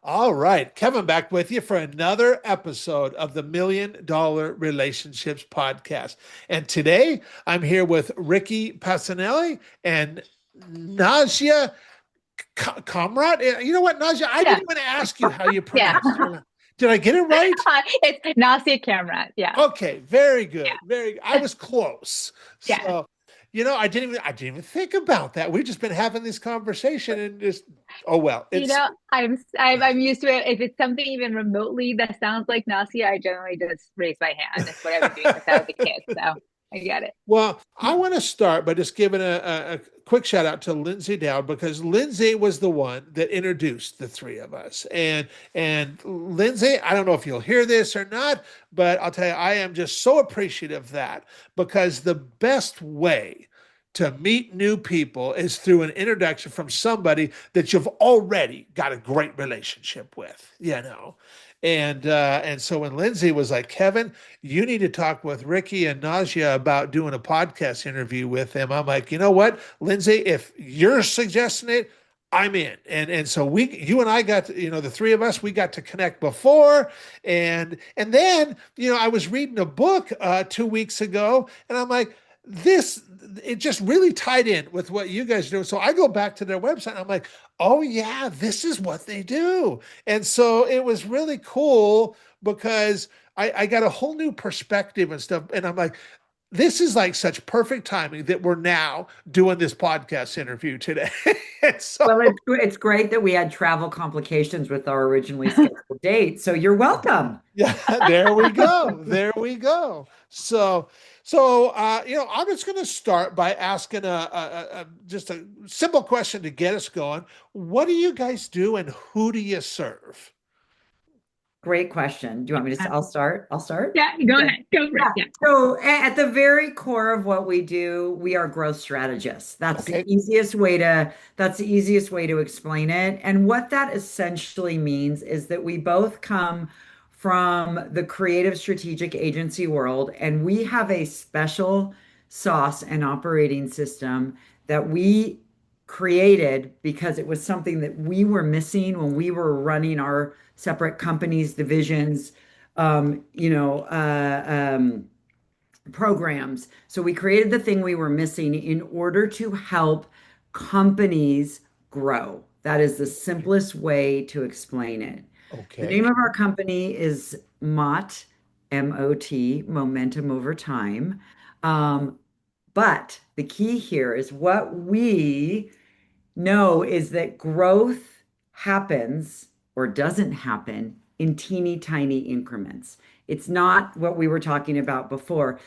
All right, Kevin back with you for another episode of the $1 Million Relationships Podcast. And today I'm here with Ricki Pasinelli and Nasya Kamrat. You know what, Nasya? I Yeah, didn't even ask you how you yeah. pronounce your name. Did I get it right? It's Nasya Kamrat. Yeah, Okay, very good. yeah, Very I was close. yeah. So, I didn't even think about that. We've just been having this conversation and just oh well. It's I'm used to it. If it's something even remotely that sounds like Nasya, I generally just raise my hand. That's what I've been doing since I was a kid. So I get it. Well, I want to start by just giving a quick shout out to Lindsay Dowd because Lindsay was the one that introduced the three of us. And Lindsay, I don't know if you'll hear this or not, but I'll tell you, I am just so appreciative of that because the best way to meet new people is through an introduction from somebody that you've already got a great relationship with, you know. And so when Lindsay was like, Kevin, you need to talk with Ricki and Nasya about doing a podcast interview with them. I'm like, you know what, Lindsay, if you're suggesting it, I'm in. And so you and I got to, the three of us, we got to connect before. And then, I was reading a book 2 weeks ago and I'm like, it just really tied in with what you guys do. So I go back to their website and I'm like, oh yeah, this is what they do. And so it was really cool because I got a whole new perspective and stuff. And I'm like, this is like such perfect timing that we're now doing this podcast interview today. And so, Well, it's great that we had travel complications with our originally scheduled date. So you're welcome. yeah, there we go. There we go. So, I'm just going to start by asking just a simple question to get us going. What do you guys do and who do you serve? Great question. Do you want me to? I'll start. Yeah, go Okay. ahead. Go for it. Yeah. Yeah. So at the very core of what we do, we are growth strategists. Okay. That's the easiest way to explain it. And what that essentially means is that we both come from the creative strategic agency world, and we have a special sauce and operating system that we created because it was something that we were missing when we were running our separate companies, divisions, um, you know, uh, um, programs. So we created the thing we were missing in order to help companies grow. That is the simplest way to explain it. The Okay. name of our company is MOT, MOT, Momentum Over Time. Um, but the key here is what we know is that growth happens or doesn't happen in teeny tiny increments. It's not what we were talking about before.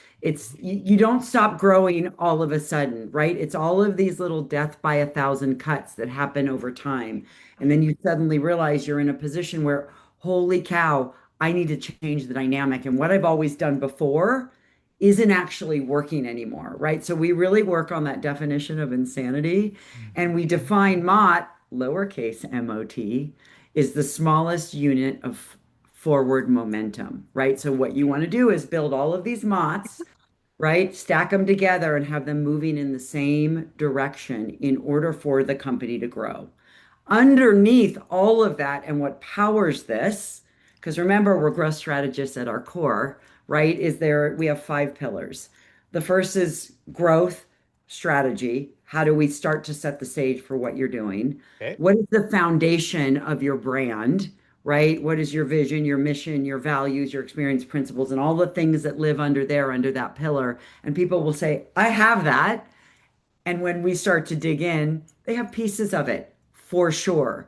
You don't stop growing all of a sudden, right? It's all of these little death by a thousand cuts that happen over time. And then you suddenly realize you're in a position where, holy cow, I need to change the dynamic. And what I've always done before isn't actually working anymore, right? So we really work on that definition of insanity and we define MOT, lowercase MOT, is the smallest unit of forward momentum, right? So what you want to do is build all of these MOTs, right? Stack them together and have them moving in the same direction in order for the company to grow. Underneath all of that, and what powers this, because remember, we're growth strategists at our core, right? We have five pillars. The first is growth strategy. How do we start to set the stage for what you're doing? Okay. What is the foundation of your brand, right? What is your vision, your mission, your values, your experience, principles, and all the things that live under that pillar? And people will say, I have that. And when we start to dig in, they have pieces of it for sure.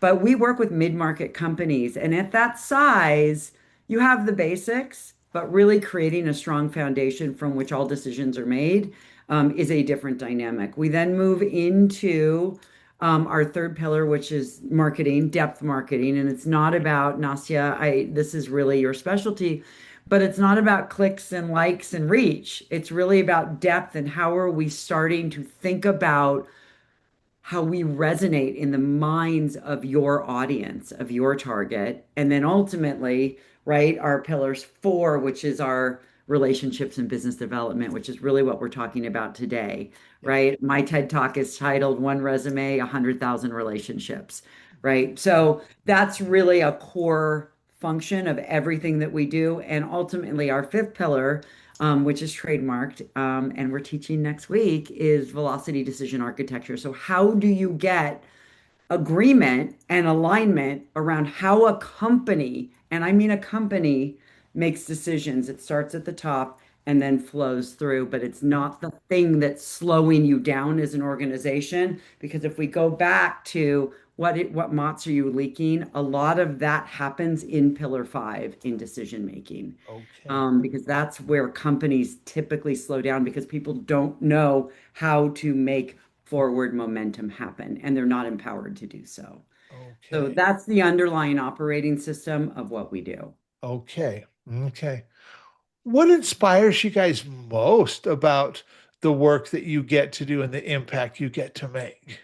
But we work with mid-market companies, and at that size, you have the basics, but really creating a strong foundation from which all decisions are made is a different dynamic. We then move into our third pillar, which is marketing, depth marketing, and it's not about Nasya. This is really your specialty, but it's not about clicks and likes and reach. It's really about depth and how are we starting to think about how we resonate in the minds of your audience, of your target. And then ultimately, right, our pillars four, which is our relationships and business development, which is really what we're talking about today, Yeah. right? My TED Talk is titled One Resume, 100,000 Relationships. right? So that's really a core function of everything that we do. And ultimately, our fifth pillar, which is trademarked, and we're teaching next week, is velocity decision architecture. So, how do you get agreement and alignment around how a company, and I mean a company, makes decisions? It starts at the top and then flows through, but it's not the thing that's slowing you down as an organization. Because if we go back to what mots are you leaking, a lot of that happens in pillar five in decision making. Okay. Because that's where companies typically slow down because people don't know how to make forward momentum happen and they're not empowered to do so. So Okay. that's the underlying operating system of what we do. Okay. Okay. What inspires you guys most about the work that you get to do and the impact you get to make?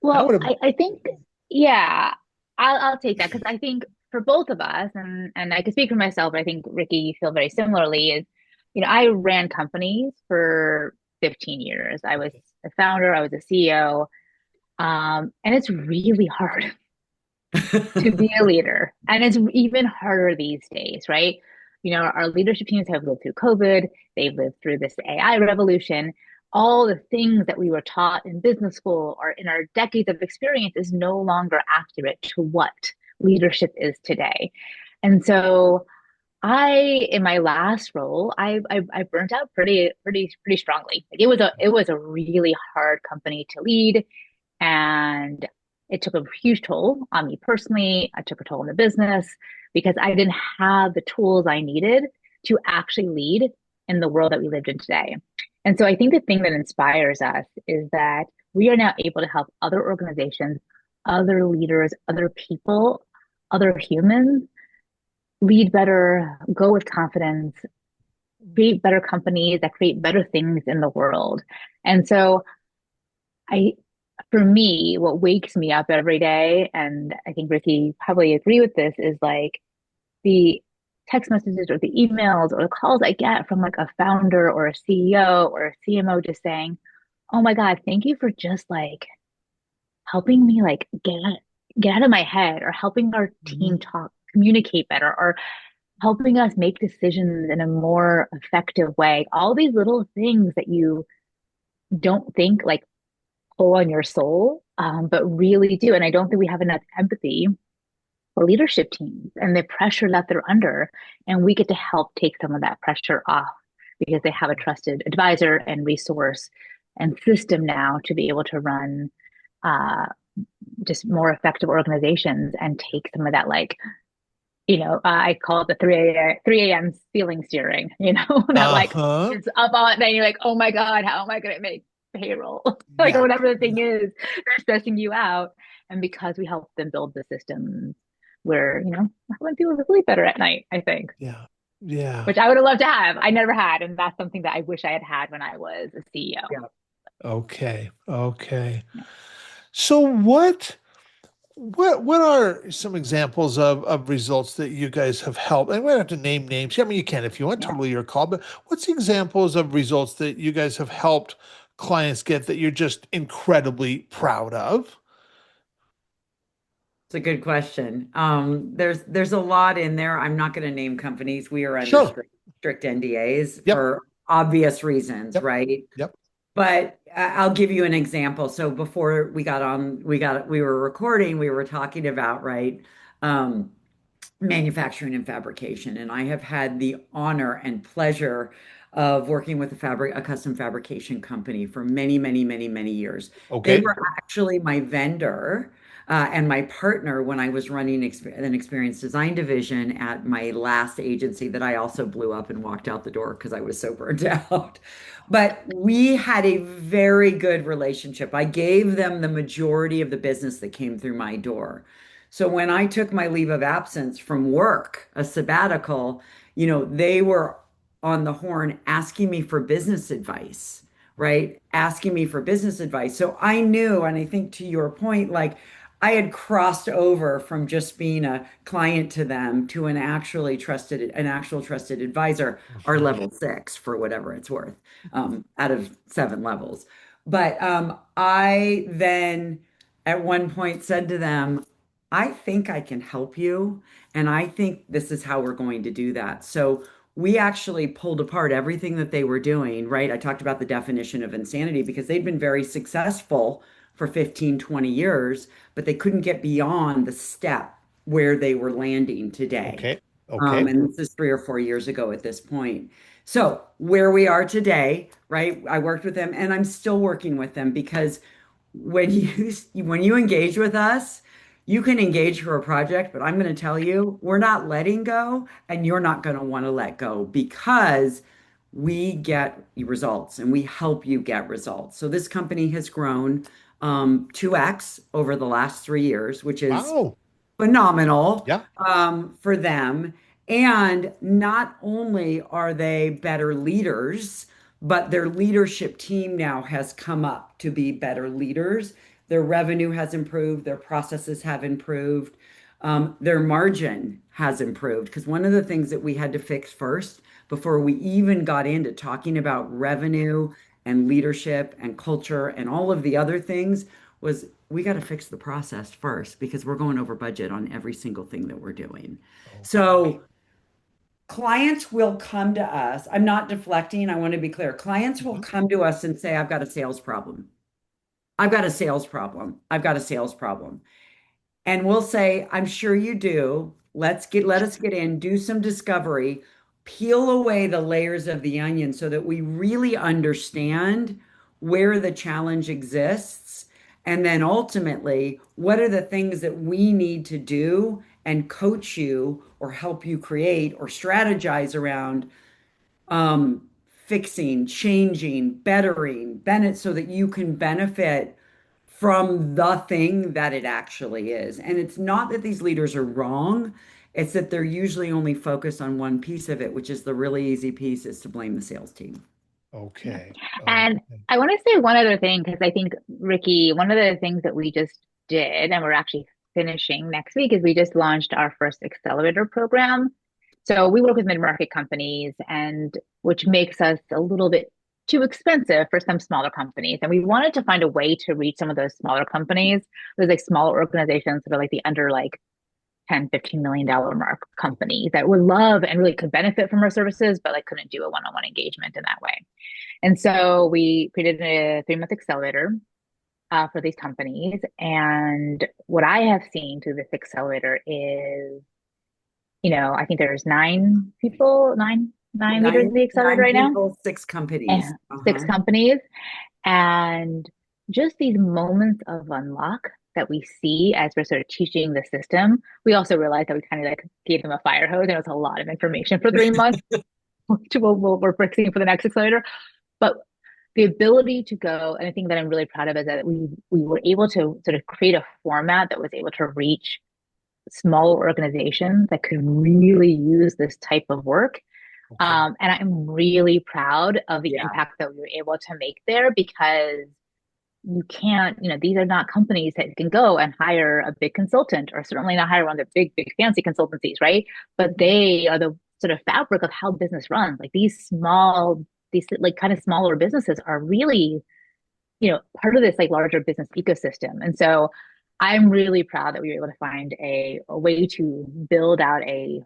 I Well, would have, I think, yeah, I'll take that because I think for both of us, and I can speak for myself, but I think Ricki, you feel very similarly, is, I ran companies for 15 years. I was okay. a founder, I was a CEO, and it's really hard to be a leader. And it's even harder these days, right? Our leadership teams have lived through COVID, they've lived through this AI revolution. All the things that we were taught in business school or in our decades of experience is no longer accurate to what leadership is today. And so in my last role, I burnt out pretty strongly. Like it was a really hard company to lead. And it took a huge toll on me personally. I took a toll on the business because I didn't have the tools I needed to actually lead in the world that we lived in today. And so I think the thing that inspires us is that we are now able to help other organizations, other leaders, other people, other humans lead better, go with confidence, create better companies that create better things in the world. And so I, for me, what wakes me up every day, and I think Ricki probably agree with this, is like the text messages or the emails or the calls I get from like a founder or a CEO or a CMO just saying, "Oh my God, thank you for just like helping me like get out of my head or helping our team Mhm. talk, communicate better, or helping us make decisions in a more effective way." All these little things that you don't think like pull on your soul, but really do. And I don't think we have enough empathy for leadership teams and the pressure that they're under. And we get to help take some of that pressure off because they have a trusted advisor and resource and system now to be able to run uh, just more effective organizations and take some of that, like, I call it the 3 a.m. feeling steering, that like Uh-huh. it's up all night. You're like, oh my God, how am I going to make payroll? Like, or Yeah. whatever the thing is that's stressing you out. And because we help them build the systems where, helping people sleep better at night, I think, Yeah. Yeah. which I would have loved to have. I never had. And that's something that I wish I had had when I was a CEO. Yeah. Okay. Okay. So what are some examples of results that you guys have helped? And we don't have to name names. I mean, you can if you want, Yeah. totally your call. But what's the examples of results that you guys have helped clients get that you're just incredibly proud of? It's a good question. There's a lot in there. I'm not going to name companies. We are under Sure. strict NDAs Yep. for obvious reasons, Yep. right? Yep. But I'll give you an example. So before we got on, we were recording, we were talking about, right, um, manufacturing and fabrication. And I have had the honor and pleasure of working with a custom fabrication company for many, many, many, many years. They Okay. were actually my vendor. And my partner when I was running an experience design division at my last agency that I also blew up and walked out the door because I was so burnt out. But we had a very good relationship. I gave them the majority of the business that came through my door. So when I took my leave of absence from work, a sabbatical, they were on the horn asking me for business advice, right? Asking me for business advice. So I knew, and I think to your point, like I had crossed over from just being a client to them to an actual trusted advisor, or Mhm. level six for whatever it's worth, out of seven levels. But I then at one point said to them, I think I can help you. And I think this is how we're going to do that. So we actually pulled apart everything that they were doing, right? I talked about the definition of insanity because they'd been very successful for 15, 20 years, but they couldn't get beyond the step where they were landing today. Okay. Okay. And this is 3 or 4 years ago at this point. So where we are today, right? I worked with them and I'm still working with them because when you engage with us, you can engage for a project, but I'm going to tell you, we're not letting go, and you're not going to want to let go because we get results and we help you get results. So this company has grown 2x over the last 3 years, which is Wow. phenomenal Yeah. for them. And not only are they better leaders, but their leadership team now has come up to be better leaders. Their revenue has improved, their processes have improved, their margin has improved. Because one of the things that we had to fix first before we even got into talking about revenue and leadership and culture and all of the other things was we got to fix the process first because we're going over budget on every single thing that we're doing. Okay. So clients will come to us. I'm not deflecting. I want to be clear. Clients will Mhm. come to us and say, I've got a sales problem. I've got a sales problem. I've got a sales problem. And we'll say, I'm sure you do. Let us get in, do some discovery, peel away the layers of the onion so that we really understand where the challenge exists. And then ultimately, what are the things that we need to do and coach you or help you create or strategize around fixing, changing, bettering, Bennett, so that you can benefit from the thing that it actually is. And it's not that these leaders are wrong, it's that they're usually only focused on one piece of it, which is the really easy piece is to blame the sales team. Yeah. Okay. And Okay. I want to say one other thing because I think, Ricki, one of the things that we just did, and we're actually finishing next week, is we just launched our first accelerator program. So we work with mid-market companies, and which makes us a little bit too expensive for some smaller companies. And we wanted to find a way to reach some of those smaller companies, those like smaller organizations that are like the under like 10, $15 million mark companies that would love and really could benefit from our services, but like couldn't do a one-on-one engagement in that way. And so we created a 3 month accelerator for these companies. And what I have seen through this accelerator is, I think there's nine leaders in the accelerator Nine right now, people, six companies. and 6 companies. And just these moments of unlock that we see as we're sort of teaching the system, we also realized that we kind of like gave them a fire hose and it was a lot of information for 3 months, which we're fixing for the next accelerator. But the ability to go, and I think that I'm really proud of is that we were able to sort of create a format that was able to reach small organizations that could really use this type of work. Okay. And I'm really proud of the Yeah, impact that we were able to make there because you can't, these are not companies that can go and hire a big consultant or certainly not hire one of the big, big fancy consultancies, right? But they are the sort of fabric of how business runs. Like these like kind of smaller businesses are really, part of this like larger business ecosystem. And so I'm really proud that we were able to find a way to build out a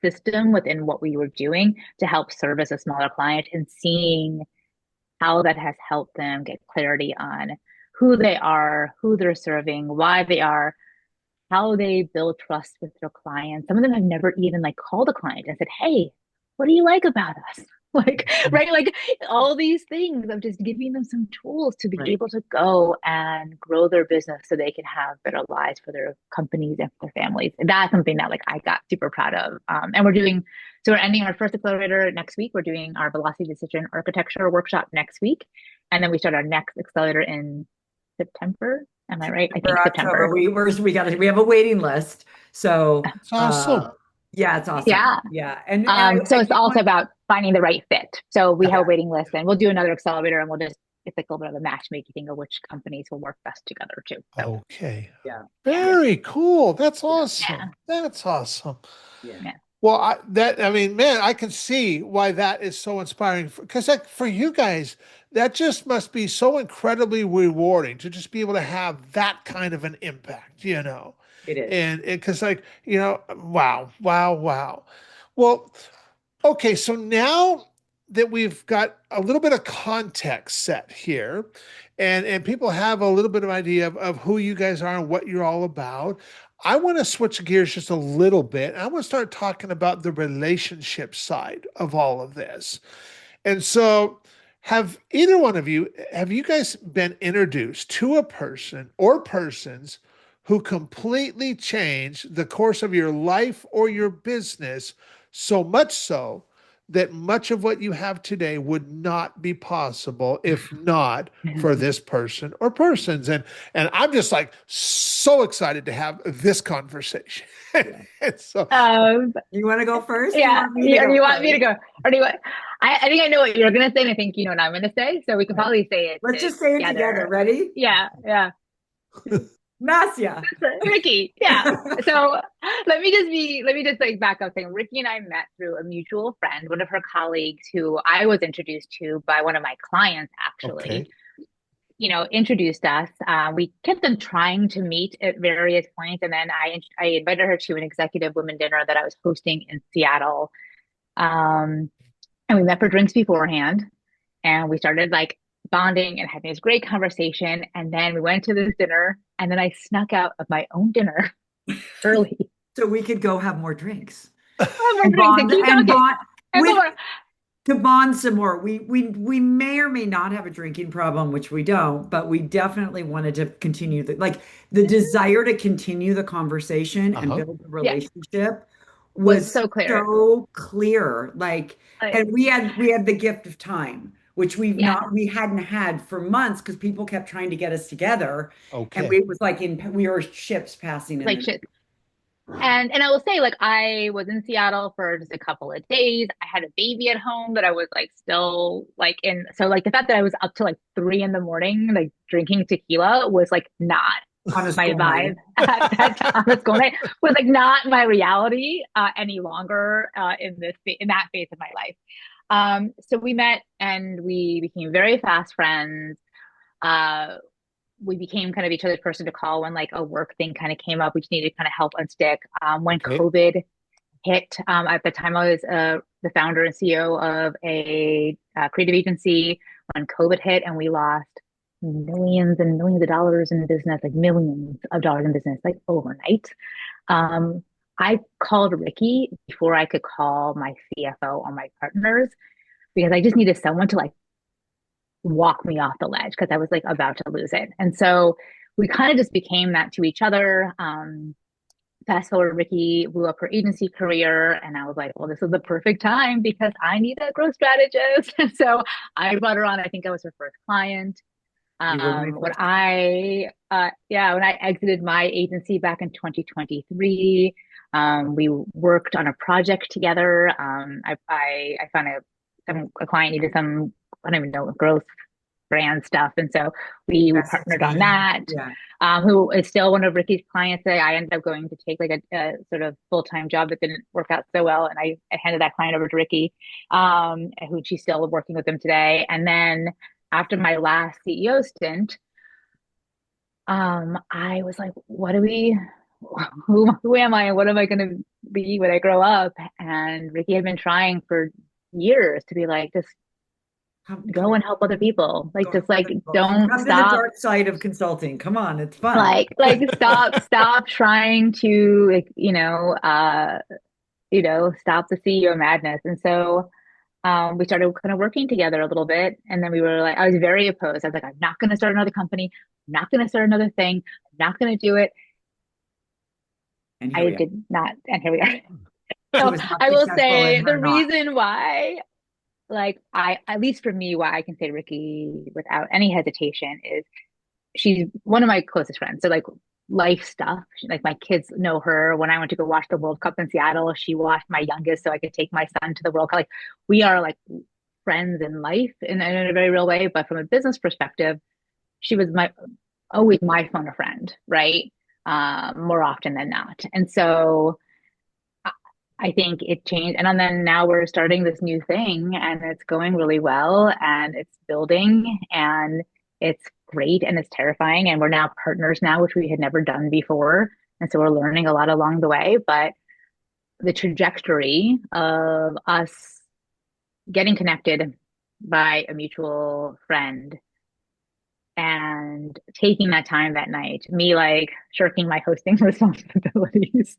system within what we were doing to help service a smaller client and seeing how that has helped them get clarity on who they are, who they're serving, why they are, how they build trust with their clients. Some of them have never even like called a client and said, "Hey, what do you like about us?" Like, right? Like all these things of just giving them some tools to be right. able to go and grow their business so they can have better lives for their companies and for their families. And that's something that like I got super proud of. And so we're ending our first accelerator next week. We're doing our velocity decision architecture workshop next week. And then we start our next accelerator in September. Am I right? I For think October, September. we have a waiting list. So It's awesome. yeah, it's awesome. Yeah. Yeah. And So I it's do also want about finding the right fit. So we have a yeah, waiting list and we'll do another accelerator and it's like a little bit of a matchmaking thing of which companies will work best together too. So Okay. yeah, yeah, yeah, Very cool. That's yeah, awesome. yeah, That's awesome. yeah. yeah. Well, I mean, man, I can see why that is so inspiring because like for you guys, that just must be so incredibly rewarding to just be able to have that kind of an impact, you know. It is. And because like, you know, wow, wow, wow. Well, okay, so now that we've got a little bit of context set here, and people have a little bit of idea of who you guys are and what you're all about, I want to switch gears just a little bit. I want to start talking about the relationship side of all of this. And so, have either one of you, have you guys been introduced to a person or persons who completely changed the course of your life or your business, so much so that much of what you have today would not be possible if not for this person or persons? And I'm just like so excited to have this conversation. Yeah. And so Um, You want to go first? You yeah, want me to or do go you want me to first? go? Or do you want, I think I know what you're gonna say, and I think you know what I'm gonna say, so we can Right. probably say Let's it just say it together. together. Ready? Yeah, yeah. Nasya. Ricki, yeah. So let me just like back up saying Ricki and I met through a mutual friend, one of her colleagues who I was introduced to by one of my clients, actually, okay. introduced us. We kept on trying to meet at various points, and then I invited her to an executive women dinner that I was hosting in Seattle. Um, and we met for drinks beforehand, and we started like bonding and having this great conversation. And then we went to this dinner, and then I snuck out of my own dinner early. So we could go have more drinks Have more and drinks and bond keep and talking. bond And with more. to bond some more. We may or may not have a drinking problem, which we don't, but we definitely wanted to continue the desire to continue the conversation and Uh-huh. build a Yeah, relationship was was so clear. so clear. Like, And we had the gift of time, which yeah, we hadn't had for months because people kept trying to get us together. And Okay. we it was like we were ships passing in like the shit. And I will say, like, I was in Seattle for just a couple of days. I had a baby at home that I was like still like in. So like the fact that I was up to like 3 in the morning, like drinking tequila was like not on a my school vibe night. at that time. What's going on was like not my reality any longer in that phase of my life. So we met and we became very fast friends. Uh, we became kind of each other's person to call when like a work thing kind of came up. We just needed to kind of help unstick. When Okay. COVID hit, at the time I was the founder and CEO of a creative agency. When COVID hit and we lost millions and millions of dollars in business, like millions of dollars in business, like overnight. Um, I called Ricki before I could call my CFO or my partners because I just needed someone to like walk me off the ledge because I was like about to lose it. And so we kind of just became that to each other. Fast forward, Ricki blew up her agency career, and I was like, well, this is the perfect time because I need a growth strategist. So I brought her on. I think I was her first client. You were my When first client. I exited my agency back in 2023, we worked on a project together. I found a client needed some, I don't even know, growth brand stuff. And so we partnered on Recipe. that. Yeah. Who is still one of Ricki's clients that I ended up going to take like a sort of full-time job that didn't work out so well. And I handed that client over to Ricki, who she's still working with them today. And then after my last CEO stint, I was like, who am I and what am I going to be when I grow up? And Ricki had been trying for years to be like, just Come go and help other people. Like, Go just help like, other people. don't Come to the stop. dark side of consulting. Come on, it's fun. Stop trying to, like, stop the CEO madness. And so, we started kind of working together a little bit. And then we were like, I was very opposed. I was like, I'm not going to start another company. I'm not going to start another thing. I'm not going to do it. And here I we are. did not. And here we are. She So was not I will successful in say her the not. reason why, like, at least for me, why I can say Ricki without any hesitation is she's one of my closest friends. So like life stuff, like my kids know her. When I went to go watch the World Cup in Seattle, she watched my youngest so I could take my son to the World Cup. Like we are like friends in life in a very real way. But from a business perspective, she was always my phone a friend, right? More often than not. And so I think it changed. And then now we're starting this new thing and it's going really well and it's building and it's great and it's terrifying. And we're now partners now, which we had never done before. And so we're learning a lot along the way. But the trajectory of us getting connected by a mutual friend and taking that time that night, me like shirking my hosting responsibilities,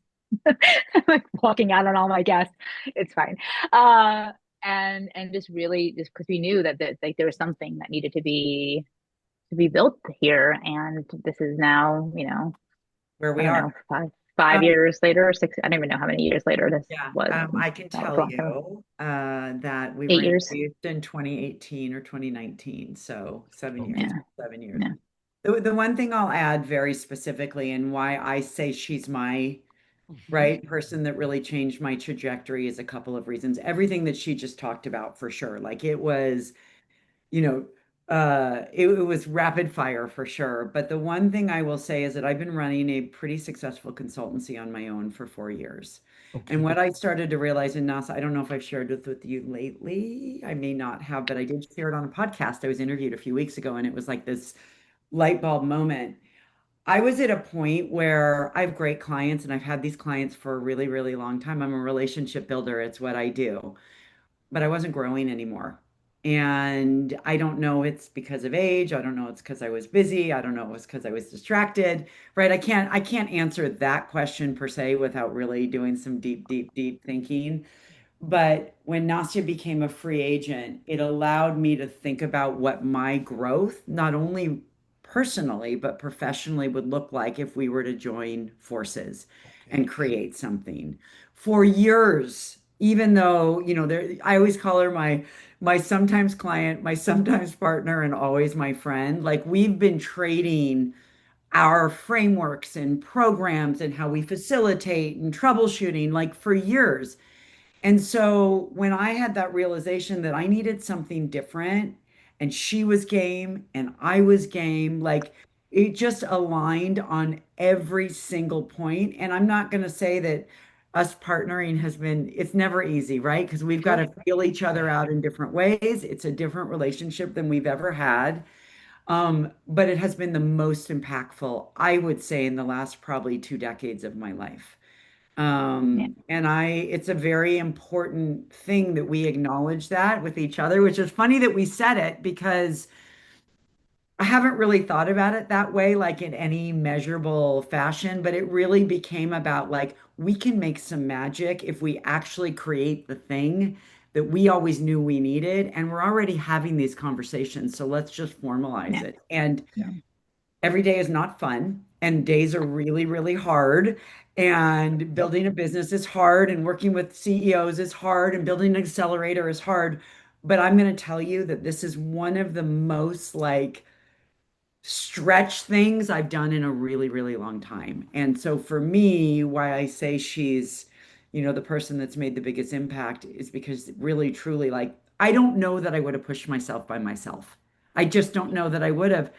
like walking out on all my guests, it's fine. Uh, and just really just because we knew that like there was something that needed to be built here, and this is now, where I we don't are. know, five Um, years later, or six, I don't even know how many years later this yeah, was. I can That was tell a long time ago. you that we were 8 years. introduced in 2018 or 2019, so 7 years, Okay. Yeah, 7 years. yeah, The one thing I'll add very specifically and why I say she's my Mhm. right person that really changed my trajectory is a couple of reasons. Everything that she just talked about for sure. Like it was, you know, it was rapid fire for sure. But the one thing I will say is that I've been running a pretty successful consultancy on my own for 4 years. And Okay. what I started to realize in NASA, I don't know if I've shared this with you lately. I may not have, but I did share it on a podcast. I was interviewed a few weeks ago, and it was like this light bulb moment. I was at a point where I have great clients and I've had these clients for a really, really long time. I'm a relationship builder, it's what I do, but I wasn't growing anymore. And I don't know it's because of age. I don't know it's because I was busy. I don't know it was because I was distracted, right? I can't answer that question per se without really doing some deep, deep, deep thinking. But when Nasya became a free agent, it allowed me to think about what my growth, not only personally, but professionally, would look like if we were to join forces Okay. and create something. For years, even though, I always call her my sometimes client, my sometimes partner, and always my friend. Like we've been trading our frameworks and programs and how we facilitate and troubleshooting like for years. And so when I had that realization that I needed something different and she was game and I was game, like it just aligned on every single point. And I'm not going to say that us partnering it's never easy, right? Because we've got Sure. to feel each other out in different ways. It's a different relationship than we've ever had. But it has been the most impactful, I would say, in the last probably 2 decades of my life. yeah, It's a very important thing that we acknowledge that with each other, which is funny that we said it because I haven't really thought about it that way, like in any measurable fashion, but it really became about like we can make some magic if we actually create the thing that we always knew we needed. And we're already having these conversations. So let's just formalize yeah, it. And yeah, every day is not fun and days are really, really hard. And building a business is hard and working with CEOs is hard and building an accelerator is hard. But I'm going to tell you that this is one of the most like stretch things I've done in a really, really long time. And so for me, why I say she's, the person that's made the biggest impact is because really, truly, like, I don't know that I would have pushed myself by myself. I just don't know that I would have.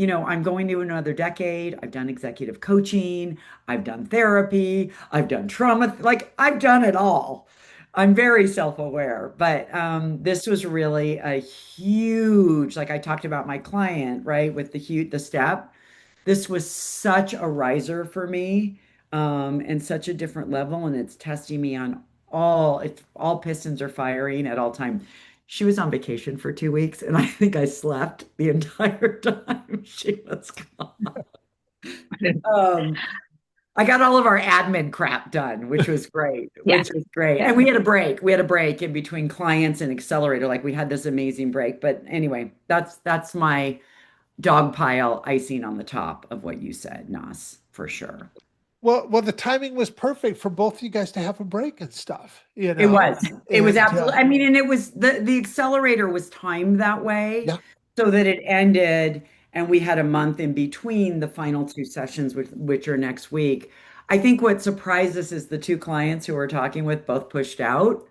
I'm going to another decade. I've done executive coaching, I've done therapy, I've done trauma, like I've done it all. I'm very self-aware, but this was really a huge, like I talked about my client, right, with the step. This was such a riser for me, and such a different level, and it's testing me on all pistons are firing at all time. She was on vacation for 2 weeks, and I think I slept the entire time she was gone. Um, I got all of our admin crap done, which was great, yeah, which was great. yeah. And we had a break. We had a break in between clients and accelerator. Like we had this amazing break. But anyway, that's my dog pile icing on the top of what you said, Nas, for sure. Well, the timing was perfect for both you guys to have a break and stuff, It was. It was and absolutely, I mean, and it was the accelerator was timed that way yeah. so that it ended and we had a month in between the final two sessions, which are next week. I think what surprised us is the two clients who we're talking with both pushed out.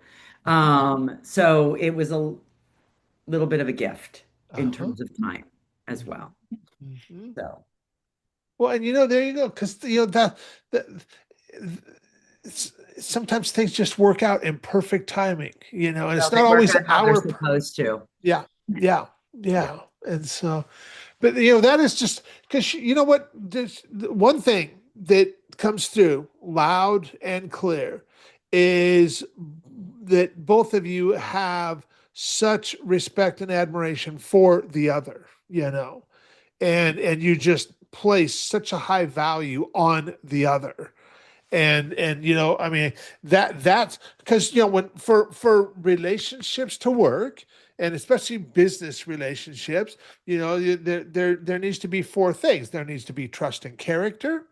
So it was a little bit of a gift in Uh-huh. terms of time as Mhm. well. Mhm. So Well, and there you go, because the sometimes things just work out in perfect timing, and So it's they not work always out how they're supposed to. yeah, yeah, Yeah. yeah. And so, but that is just because you know what, there's one thing that comes through loud and clear is that both of you have such respect and admiration for the other, and you just place such a high value on the other. And I mean, that's because when for relationships to work, and especially business relationships, there needs to be four things. There needs to be trust and character,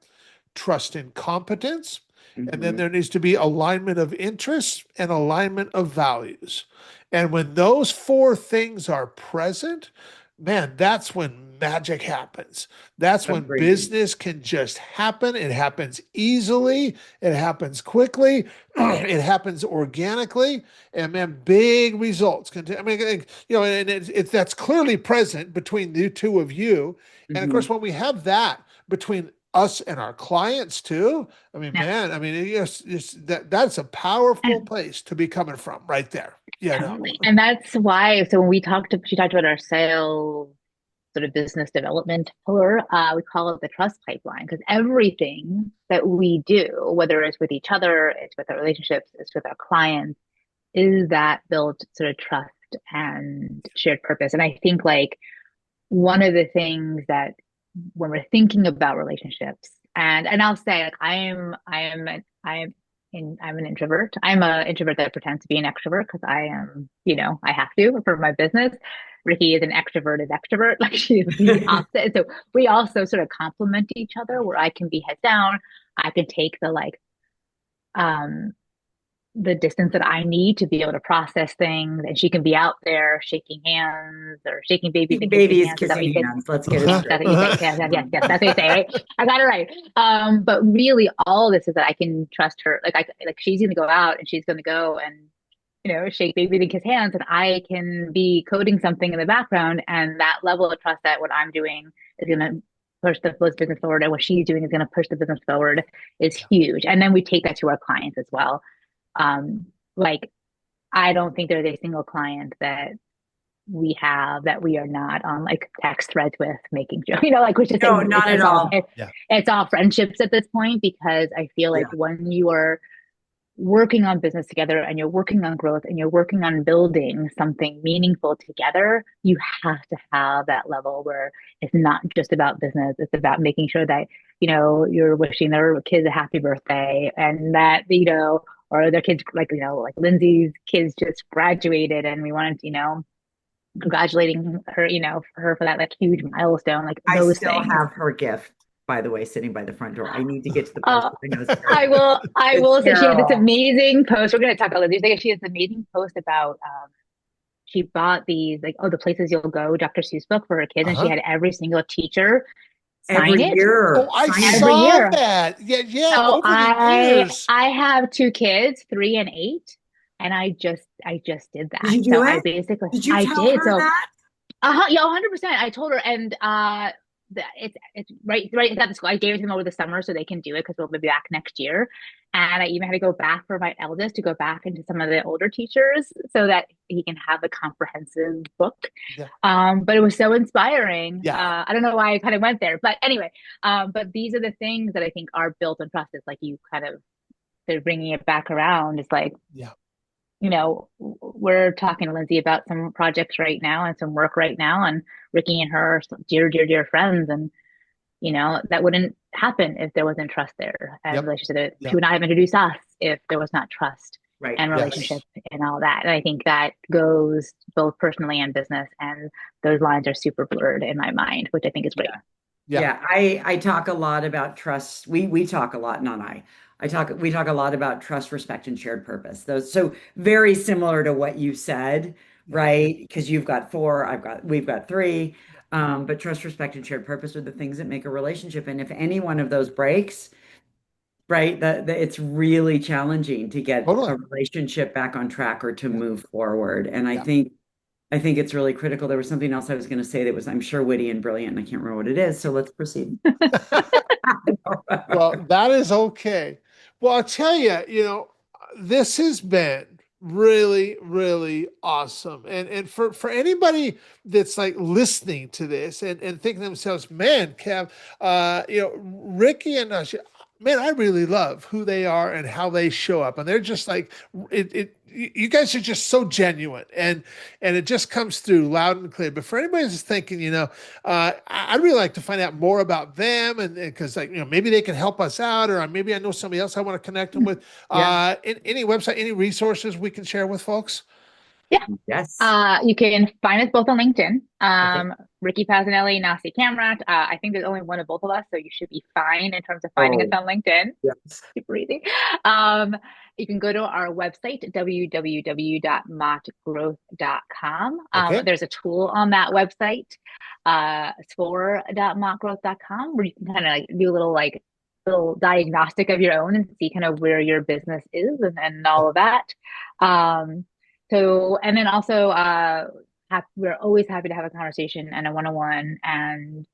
trust and competence, and then Mhm. there needs to be alignment of interests and alignment of values. And when those four things are present, man, that's when magic happens. That's when Agreed. business can just happen. It happens easily, it happens quickly, it happens organically, and man, big results can. I mean, and that's clearly present between the two of you. And of course, Mhm. when we have that between us and our clients too, I mean, Yeah. man, I mean, that's a powerful And place to be coming from right there. totally. And that's why, so when she talked about our sales sort of business development pillar, we call it the trust pipeline because everything that we do, whether it's with each other, it's with our relationships, it's with our clients, is that built sort of trust and shared purpose. And I think like one of the things that when we're thinking about relationships, and I'll say like I'm an introvert. I'm an introvert that pretends to be an extrovert because I am, I have to for my business. Ricki is an extroverted extrovert, like she's the opposite. So we also sort of complement each other where I can be heads down. I can take um the distance that I need to be able to process things, and she can be out there shaking hands or shaking babies and kissing Babies hands. Is that what you kissing said? hands. Let's get it Uh-huh, straight. That's what you say. uh-huh. Yes, yes, yes, yes. That's what you say, right? I got it right. But really, all of this is that I can trust her. Like she's going to go out and she's going to go and shake baby and kiss hands, and I can be coding something in the background, and that level of trust that what I'm doing is going to push the business forward, and what she's doing is going to push the business forward is huge. And then we take that to our clients as well. Like I don't think there's a single client that we have that we are not on like text threads with making jokes, like which is No, not at all. Yeah. it's all friendships at this point because I feel like Yeah. when you are working on business together and you're working on growth and you're working on building something meaningful together, you have to have that level where it's not just about business. It's about making sure that, you're wishing their kids a happy birthday and that, or their kids, like Lindsay's kids just graduated and we wanted, congratulating her, for her for that like huge milestone, like I those still things. have her gift, by the way, sitting by the front door. I need to get to the post Uh, that I know is very I will. I It's will say she has this Carol. amazing post. We're going to talk about this. She has this amazing post about she bought these like the places you'll go Dr. Seuss book for her kids, and she Uh-huh. had every single teacher sign Every it Oh, year. I Sign every it. saw year. that. Yeah, yeah. So Over the I years. I have two kids, 3 and 8, and I just did Did that. you So do I it? basically Did you I tell did. her So that? yeah, 100%. I told her, and it's right. It's at the school. I gave it to them over the summer so they can do it because we'll be back next year. And I even had to go back for my eldest to go back into some of the older teachers so that he can have a comprehensive book. Yeah. But it was so inspiring. Yeah. I don't know why I kind of went there, but anyway. But these are the things that I think are built in trust. It's like you kind of they're bringing it back around. It's like Yeah. we're talking to Lindsay about some projects right now and some work right now, and Ricki and her are some dear, dear, dear friends, and that wouldn't happen if there wasn't trust there. And Yep. like she said, she Yep. would not have introduced us if there was not trust Right. and relationship Yes. and all that. And I think that goes both personally and business, and those lines are super blurred in my mind, which I think is great. Yeah. Yeah. Yeah. I talk a lot about trust. We talk a lot, not I. We talk a lot about trust, respect, and shared purpose. Those so very similar to what you said, Yeah. right? Because you've got four, we've got three. But trust, respect, and shared purpose are the things that make a relationship. And if any one of those breaks, right, it's really challenging to get Totally. a relationship back on track or to Yeah. move forward. And Yeah. I think it's really critical. There was something else I was going to say that was, I'm sure, witty and brilliant, and I can't remember what it is. So let's proceed. Well, that is okay. Well, Well, I'll tell you, this has been really, really awesome. And for anybody that's like listening to this and thinking to themselves, man, Kev, Ricki and Nasya, man, I really love who they are and how they show up. And they're just like you guys are just so genuine and it just comes through loud and clear. But for anybody that's thinking, I'd really like to find out more about them and because like, maybe they can help us out, or maybe I know somebody else I want to connect them with. Yeah. Any website, any resources we can share with folks? Yeah. Yes. You can find us both on LinkedIn. Okay. Ricki Pasinelli, Nasya Kamrat. I think there's only one of both of us, so you should be fine in terms of finding us Oh, on LinkedIn. yes. Super easy. Um, you can go to our website, www.mottgrowth.com. Okay. There's a tool on that website, score.mottgrowth.com, where you can kind of like do a little diagnostic of your own and see kind of where your business is and all of that. And then also, we're always happy to have a conversation and a one-on-one and,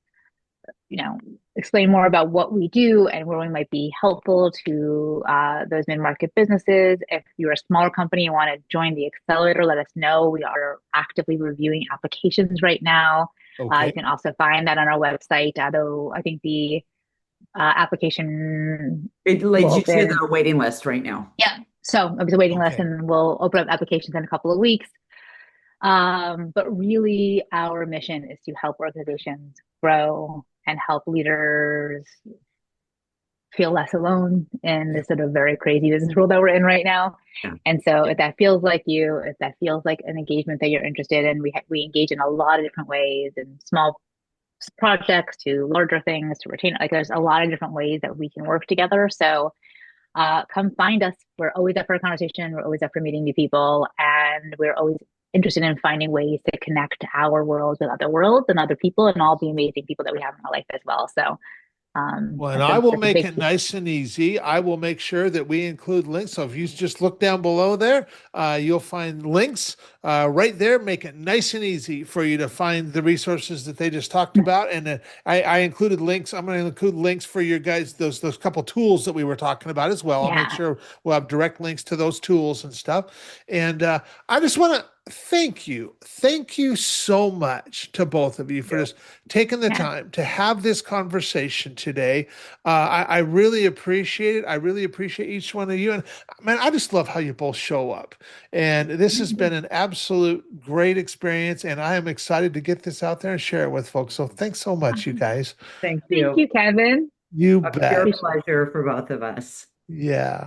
explain more about what we do and where we might be helpful to those mid-market businesses. If you're a smaller company and want to join the accelerator, let us know. We are actively reviewing applications right now. You Okay. can also find that on our website, although I think the application It will leads you to open. the waiting list right now. Yeah. So it was a waiting list Okay. and we'll open up applications in a couple of weeks. But really, our mission is to help organizations grow and help leaders feel less alone in Yeah. this sort of very crazy business world that we're in right now. Yeah. And so, if that feels like you, if that feels like an engagement that you're interested in, we engage in a lot of different ways, and small projects to larger things to retain. Like, there's a lot of different ways that we can work together. So, come find us. We're always up for a conversation. We're always up for meeting new people, and we're always interested in finding ways to connect our worlds with other worlds and other people and all the amazing people that we have in our life as well. So Well, and that's I a will that's a make big it nice and easy. I will make sure that we include links. So if you just look down below there, you'll find links right there. Make it nice and easy for you to find the resources that they just talked about. And I included links. I'm going to include links for your guys, those couple tools that we were talking about as well. I'll make yeah. sure we'll have direct links to those tools and stuff. And I just want to thank you. Thank you so much to both of you for just taking the Yeah. time to have this conversation today. I really appreciate it. I really appreciate each one of you. And man, I just love how you both show up. And this has been an absolute great experience. And I am excited to get this out there and share it with folks. So thanks so much, you guys. Thank Thank you. you, Kevin. You A pure bet. Appreciate pleasure for both of us. Yeah.